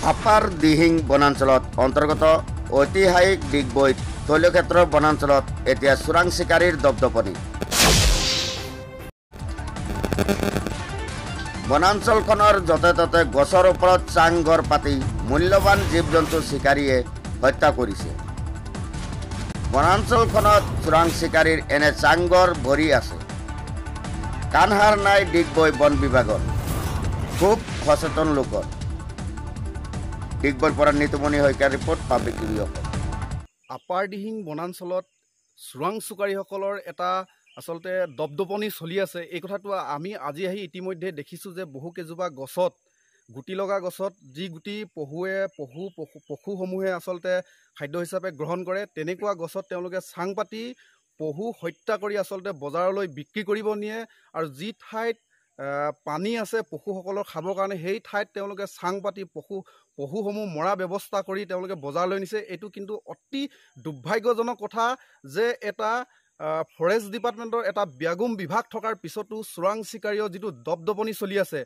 Upper Dihing বনাঞ্চলত অন্তৰ্গত ঐতিহাসিক ডিগবৈ তৈলক্ষেত্ৰ বনাঞ্চলত এতিয়া চোৰাং চিকাৰীৰ দপদপনি। বনাঞ্চলখনৰ য'তে ত'তে গছৰ ওপৰত চাংঘৰ পাতি মূল্যৱান জীৱ জন্তু চিকাৰীয়ে হত্যা কৰিছে। বনাঞ্চলখনত চোৰাং চিকাৰীৰ এনে চাংঘৰ ভৰি আছে। কাণসাৰ নাই ডিগবৈ বন বিভাগৰ, খুব সচেতন লোকৰ। ডিগবৈৰ পৰা নিতুমণি শইকীয়াৰ report, public TV Assam. Upper Dihing বনাঞ্চলত চোৰাং চিকাৰীসকলৰ এটা আচলতে দপদপনি চলি আছে। এই কথাটো আমি আজি আহি ইতিমধ্যে দেখিছোঁ যে বহু কেইজোপা গছত, গুটি লগা গছত যি গুটি পশুসমূহে আচলতে খাদ্য হিচাপে গ্ৰহণ কৰে, তেনেকুৱা গছত তেওঁলোকে চাং পাতি পশু হত্যা কৰি আচলতে বজাৰলৈ বিক্ৰী কৰিব নিয়ে। আৰু যি ঠাইত পানী আছে পশুসকলৰ খাবৰ কাৰণে, সেই ঠাইত তেওঁলোকে চাং পাতি পশুসমূহ মৰা ব্যৱস্থা কৰি তেওঁলোকে বজাৰলৈ নিছে। এইটো কিন্তু অতি দুৰ্ভাগ্যজনক কথা যে এটা ফৰেষ্ট ডিপাৰ্টমেণ্টৰ এটা ব্যাগুম বিভাগ থকাৰ পিছতো চোৰাং চিকাৰীৰ যিটো দপদপনি চলি আছে।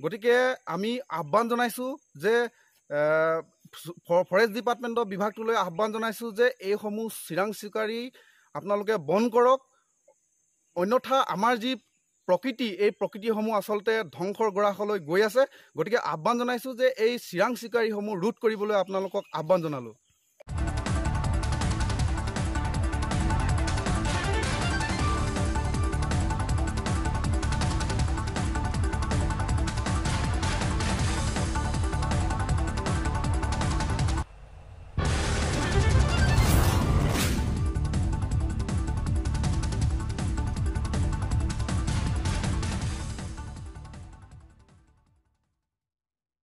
গতিকে আমি আহ্বান জনাইছোঁ যে ফৰেষ্ট ডিপাৰ্টমেণ্টৰ বিভাগটোলৈ আহ্বান জনাইছোঁ যে এইসমূহ চোৰাং চিকাৰী আপোনালোকে বন্ধ কৰক, অন্যথা আমাৰ যি প্ৰকৃতি, এই প্ৰকৃতিসমূহ আচলতে ধ্বংসৰ গৰাহলৈ গৈ আছে। গতিকে আহ্বান জনাইছোঁ যে এই চোৰাং চিকাৰীসমূহ ৰোধ কৰিবলৈ আপোনালোকক আহ্বান জনালোঁ।